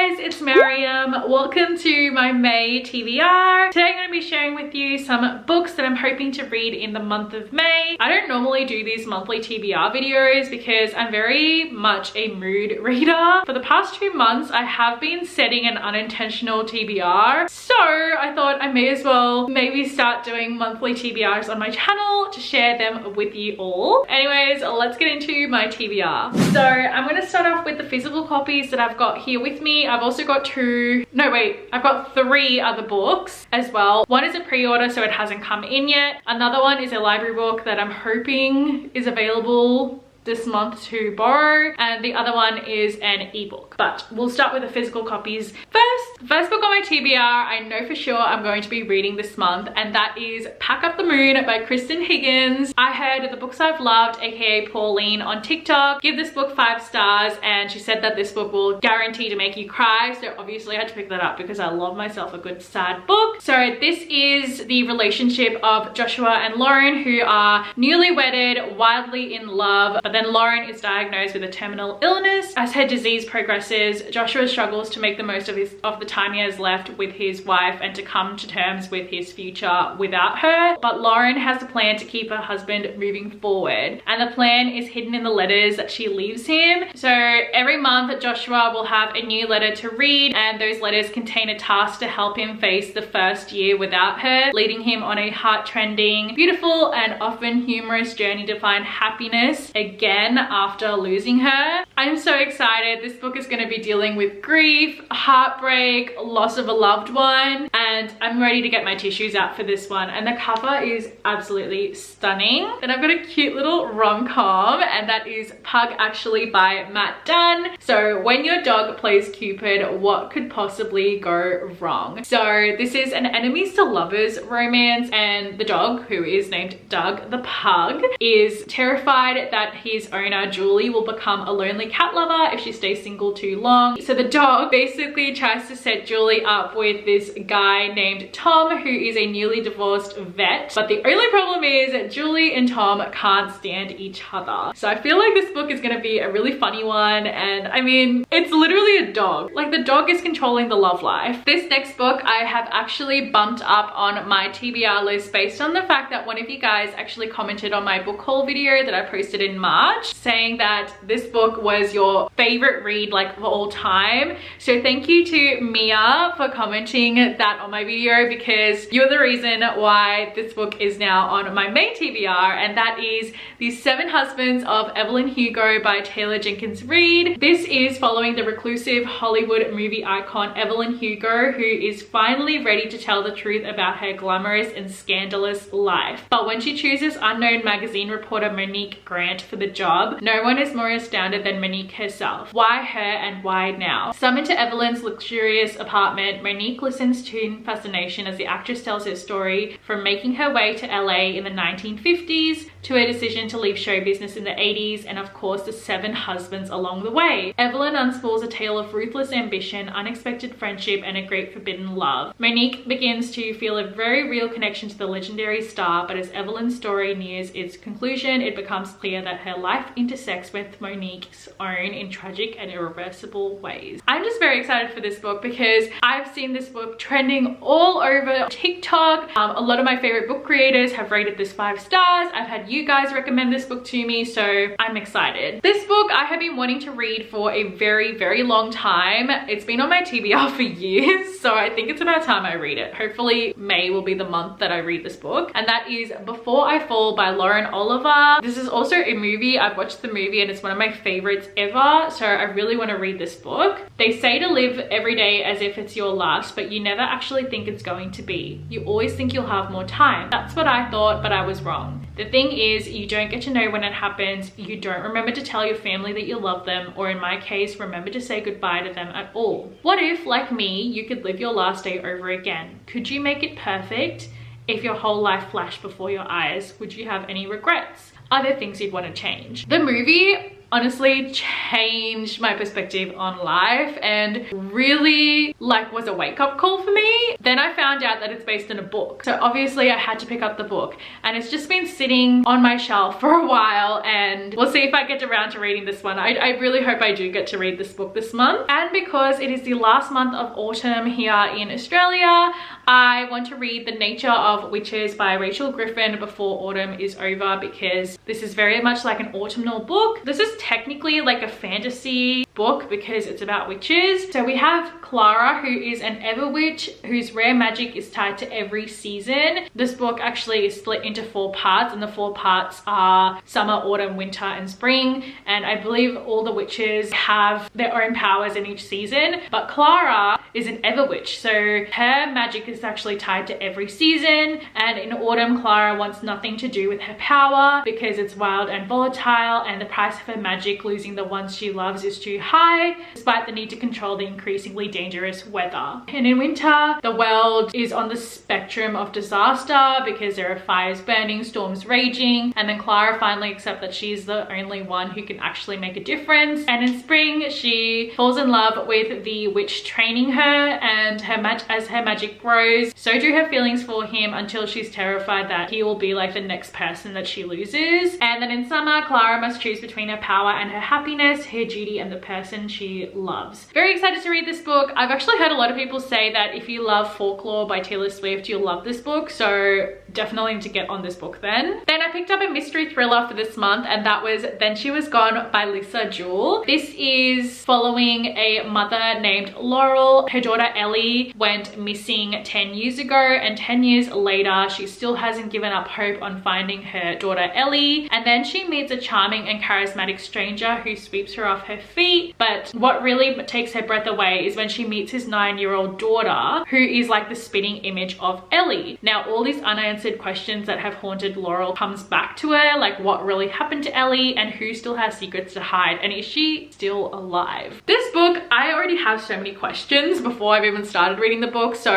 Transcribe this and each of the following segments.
guys, it's Mariam. Welcome to my May TBR. Today I'm going to be sharing with you some books that I'm hoping to read in the month of May. I don't normally do these monthly TBR videos because I'm very much a mood reader. For the past 2 months, I have been setting an unintentional TBR. So I thought I may as well maybe start doing monthly TBRs on my channel to share them with you all. Anyways, let's get into my TBR. So I'm going to start off with the physical copies that I've got here with me. I've also got I've got 3 other books as well. One is a pre-order, so it hasn't come in yet. Another one is a library book that I'm hoping is available this month to borrow, and the other one is an ebook. But we'll start with the physical copies first. The first book on my TBR I know for sure I'm going to be reading this month, and that is Pack Up the Moon by Kristen Higgins. I heard The Books I've Loved, aka Pauline, on TikTok give this book 5 stars, and she said that this book will guarantee to make you cry, so obviously I had to pick that up because I love myself a good sad book. So this is the relationship of Joshua and Lauren, who are newly wedded, wildly in love, but then Lauren is diagnosed with a terminal illness. As her disease progresses, Joshua struggles to make the most of the time he has left with his wife and to come to terms with his future without her. But Lauren has a plan to keep her husband moving forward, and the plan is hidden in the letters that she leaves him. So every month Joshua will have a new letter to read, and those letters contain a task to help him face the first year without her, leading him on a heart-trending, beautiful and often humorous journey to find happiness again after losing her. I'm so excited. This book is going to be dealing with grief, heartbreak, loss of a loved one, and I'm ready to get my tissues out for this one. And the cover is absolutely stunning. Then I've got a cute little rom-com, and that is Pug Actually by Matt Dunn. So when your dog plays Cupid, what could possibly go wrong? So this is an enemies to lovers romance, and the dog, who is named Doug the pug, is terrified that his owner Julie will become a lonely cat lover if she stays single too long. So the dog basically tries to set Julie up with this guy named Tom, who is a newly divorced vet. But the only problem is that Julie and Tom can't stand each other. So I feel like this book is going to be a really funny one, and I mean, it's literally a dog. Like, the dog is controlling the love life. This next book I have actually bumped up on my TBR list based on the fact that one of you guys actually commented on my book haul video that I posted in March, saying that this book was your favorite read like of all time. So thank you to Mia for commenting that on my video, because you're the reason why this book is now on my main TBR, and that is The 7 Husbands of Evelyn Hugo by Taylor Jenkins Reid. This is following the reclusive Hollywood movie icon Evelyn Hugo, who is finally ready to tell the truth about her glamorous and scandalous life. But when she chooses unknown magazine reporter Monique Grant for the job, no one is more astounded than Monique herself. Why her, and why now? Summoned to Evelyn's luxurious apartment, Monique listens to in fascination as the actress tells her story from making her way to LA in the 1950s to her decision to leave show business in the 80s, and of course the 7 husbands along the way. Evelyn unspools a tale of ruthless ambition, unexpected friendship, and a great forbidden love. Monique begins to feel a very real connection to the legendary star, but as Evelyn's story nears its conclusion, it becomes clear that her life intersects with Monique's own in tragic and irreversible ways. I'm just very excited for this book because I've seen this book trending all over TikTok. A lot of my favorite book creators have rated this 5 stars. I've had you guys recommend this book to me, so I'm excited. This book I have been wanting to read for a very long time. It's been on my TBR for years, so I think it's about time I read it. Hopefully May will be the month that I read this book, and that is Before I Fall by Lauren Oliver. This is also a movie. I've watched the movie and it's one of my favorites ever, so I really want to read this book. They say to live every day as if it's your last, but you never actually think it's going to be. You always think you'll have more time. That's what I thought, but I was wrong. The thing is, you don't get to know when it happens. You don't remember to tell your family that you love them, or in my case, remember to say goodbye to them at all. What if, like me, you could live your last day over again? Could you make it perfect? If your whole life flashed before your eyes, would you have any regrets? Are there things you'd want to change? The movie honestly changed my perspective on life and really like was a wake-up call for me. Then I found out that it's based on a book, so obviously I had to pick up the book, and it's just been sitting on my shelf for a while, and we'll see if I get around to reading this one. I really hope I do get to read this book this month, and because it is the last month of autumn here in Australia, I want to read The Nature of Witches by Rachel Griffin before autumn is over, because this is very much like an autumnal book. This is technically like a fantasy book because it's about witches. So we have Clara, who is an ever witch whose rare magic is tied to every season. This book actually is split into 4 parts, and the 4 parts are summer, autumn, winter, and spring. And I believe all the witches have their own powers in each season, but Clara is an ever witch, so her magic is actually tied to every season. And in autumn, Clara wants nothing to do with her power because it's wild and volatile, and the price of her magic, losing the ones she loves, is too high, despite the need to control the increasingly dangerous weather. And in winter, the world is on the spectrum of disaster because there are fires burning, storms raging, and then Clara finally accepts that she's the only one who can actually make a difference. And in spring, she falls in love with the witch training her, and as her magic grows, so do her feelings for him, until she's terrified that he will be like the next person that she loses. And then in summer, Clara must choose between her power and her happiness, her duty and the person she loves. Very excited to read this book. I've actually heard a lot of people say that if you love Folklore by Taylor Swift, you'll love this book, so definitely need to get on this book then. Then I picked up a mystery thriller for this month, and that was Then She Was Gone by Lisa Jewell. This is following a mother named Laurel. Her daughter Ellie went missing 10 years ago, and 10 years later she still hasn't given up hope on finding her daughter Ellie. And then she meets a charming and charismatic stranger who sweeps her off her feet, but what really takes her breath away is when she meets his 9-year-old daughter, who is like the spitting image of Ellie. Now all these unanswered questions that have haunted Laurel comes back to her, like what really happened to Ellie, and who still has secrets to hide, and is she still alive? This book, I already have so many questions before I've even started reading the book, so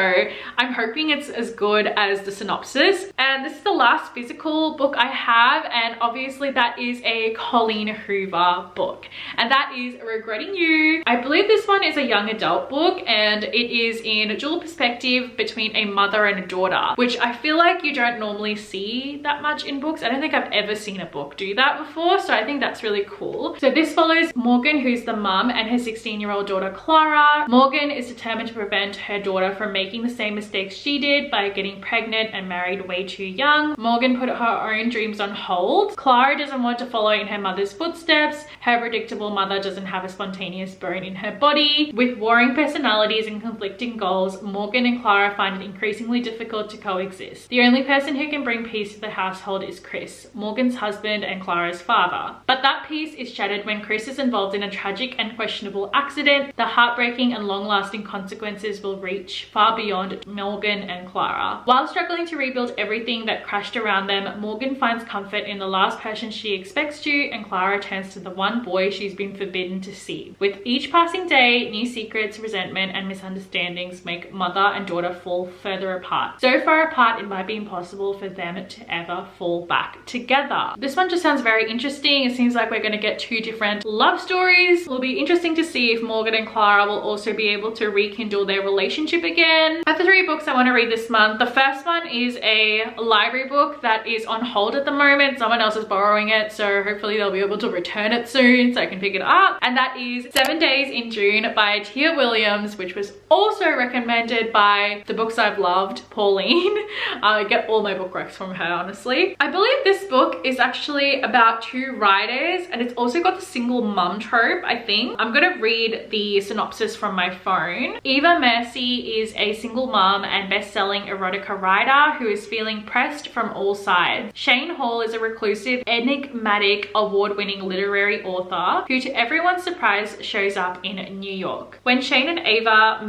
I'm hoping it's as good as the synopsis. And this is the last physical book I have, and obviously that is a Colleen Hoover book, and that is Regretting You. I believe this one is a young adult book, and it is in a dual perspective between a mother and a daughter, which I feel like you don't normally see that much in books. I don't think I've ever seen a book do that before, so I think that's really cool. So this follows Morgan, who's the mum, and her 16-year-old daughter Clara. Morgan is determined to prevent her daughter from making the same mistakes she did by getting pregnant and married way too young. Morgan put her own dreams on hold. Clara doesn't want to follow in her mother's footsteps. Her predictable mother doesn't have a spontaneous bone in her body. With warring personalities and conflicting goals, Morgan and Clara find it increasingly difficult to coexist. The only person who can bring peace to the household is Chris, Morgan's husband and Clara's father. But that peace is shattered when Chris is involved in a tragic and questionable accident. The heartbreaking and long-lasting consequences will reach far beyond Morgan and Clara. While struggling to rebuild everything that crashed around them, Morgan finds comfort in the last person she expects to, and Clara turns to the one boy she's been forbidden to see. With each passing day, new secrets, resentment, and misunderstandings make mother and daughter fall further apart. So far apart, it might be impossible for them to ever fall back together. This one just sounds very interesting. It seems like we're going to get 2 different love stories. It'll be interesting to see if Morgan and Clara will also be able to rekindle their relationship again. I have the 3 books I want to read this month. The first one is a library book that is on hold at the moment. Someone else is borrowing it, so hopefully they'll be able to return it soon so I can pick it up. And that is 7 Days in June by Tia Williams, which was also recommended by the books I've loved, Pauline. I get all my book recs from her, honestly. I believe this book is actually about 2 writers, and it's also got the single mum trope, I think. I'm gonna read the synopsis from my phone. Eva Mercy is a single mum and best-selling erotica writer who is feeling pressed from all sides. Shane Hall is a reclusive, enigmatic, award-winning literary author who, to everyone's surprise, shows up in New York. When Shane and Eva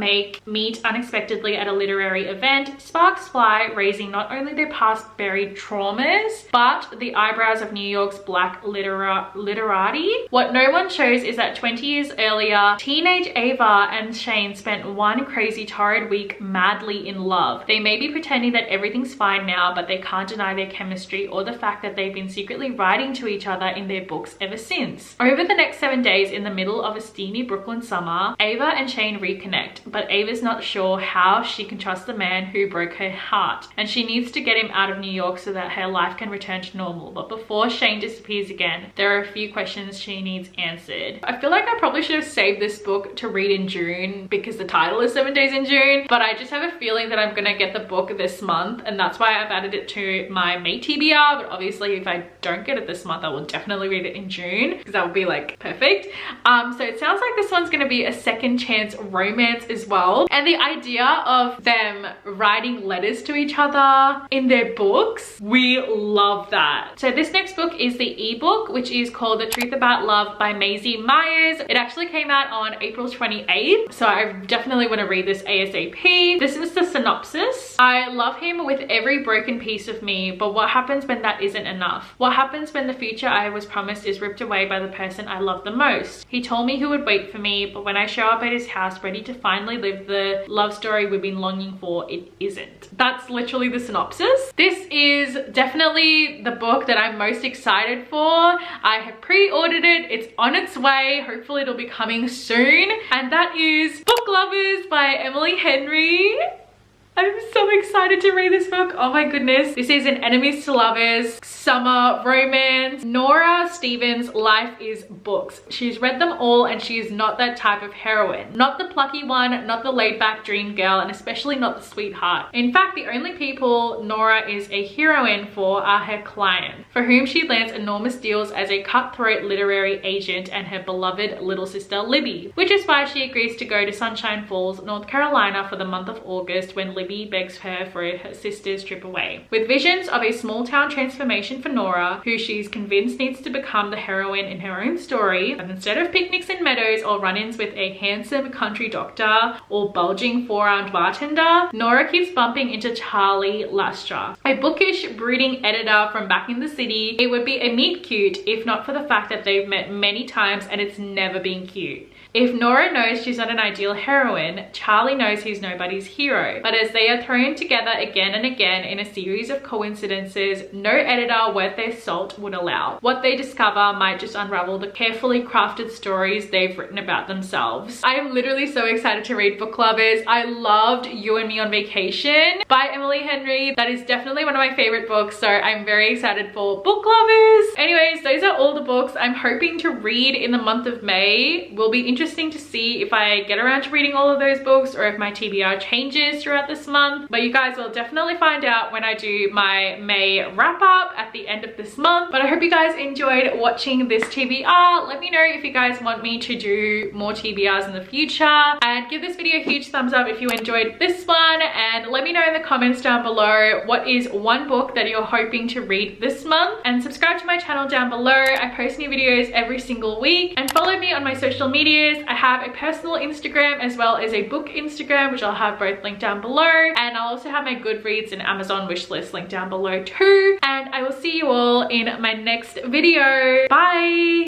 meet unexpectedly at a literary event, sparks fly, raising not only only their past buried traumas, but the eyebrows of New York's black literati. What no one shows is that 20 years earlier, teenage Ava and Shane spent one crazy torrid week madly in love. They may be pretending that everything's fine now, but they can't deny their chemistry or the fact that they've been secretly writing to each other in their books ever since. Over the next 7 days in the middle of a steamy Brooklyn summer, Ava and Shane reconnect, but Ava's not sure how she can trust the man who broke her heart, and she needs to get him out of New York so that her life can return to normal. But before Shane disappears again, there are a few questions she needs answered. I feel like I probably should have saved this book to read in June because the title is 7 Days in June, but I just have a feeling that I'm gonna get the book this month, and that's why I've added it to my May TBR. But obviously if I don't get it this month, I will definitely read it in June because that would be like perfect. So it sounds like this one's gonna be a second chance romance as well, and the idea of them writing letters to each other in their books, we love that. So this next book is the ebook, which is called The Truth About Love by Maisie Myers. It actually came out on April 28th, so I definitely want to read this ASAP. This is the synopsis. I love him with every broken piece of me, but what happens when that isn't enough? What happens when the future I was promised is ripped away by the person I love the most? He told me he would wait for me, but when I show up at his house ready to finally live the love story we've been longing for, it isn't. That's literally the synopsis. This is definitely the book that I'm most excited for. I have pre-ordered it. It's on its way. Hopefully it'll be coming soon. And that is Book Lovers by Emily Henry. I'm so excited to read this book. Oh my goodness. This is an enemies to lovers summer romance. Nora Stevens' life is books. She's read them all and she is not that type of heroine. Not the plucky one, not the laid back dream girl, and especially not the sweetheart. In fact, the only people Nora is a heroine for are her clients, for whom she lands enormous deals as a cutthroat literary agent, and her beloved little sister Libby, which is why she agrees to go to Sunshine Falls, North Carolina for the month of August when Libby begs her for her sister's trip away. With visions of a small town transformation for Nora, who she's convinced needs to become the heroine in her own story, and instead of picnics in meadows or run-ins with a handsome country doctor or bulging four-armed bartender, Nora keeps bumping into Charlie Lastra, a bookish, brooding editor from back in the city. It would be a meet cute if not for the fact that they've met many times and it's never been cute. If Nora knows she's not an ideal heroine, Charlie knows he's nobody's hero. But as they are thrown together again and again in a series of coincidences no editor worth their salt would allow, what they discover might just unravel the carefully crafted stories they've written about themselves. I am literally so excited to read Book Lovers. I loved You and Me on Vacation by Emily Henry. That is definitely one of my favorite books, so I'm very excited for Book Lovers. Anyways, those are all the books I'm hoping to read in the month of May. Will be interesting to see if I get around to reading all of those books or if my TBR changes throughout this month, but you guys will definitely find out when I do my May wrap up at the end of this month. But I hope you guys enjoyed watching this TBR. Let me know if you guys want me to do more TBRs in the future, and give this video a huge thumbs up if you enjoyed this one, and let me know in the comments down below what is one book that you're hoping to read this month, and subscribe to my channel down below. I post new videos every single week, and follow me on my social medias. I have a personal Instagram as well as a book Instagram, which I'll have both linked down below, and I'll also have my Goodreads and Amazon wishlist linked down below too. And I will see you all in my next video. Bye!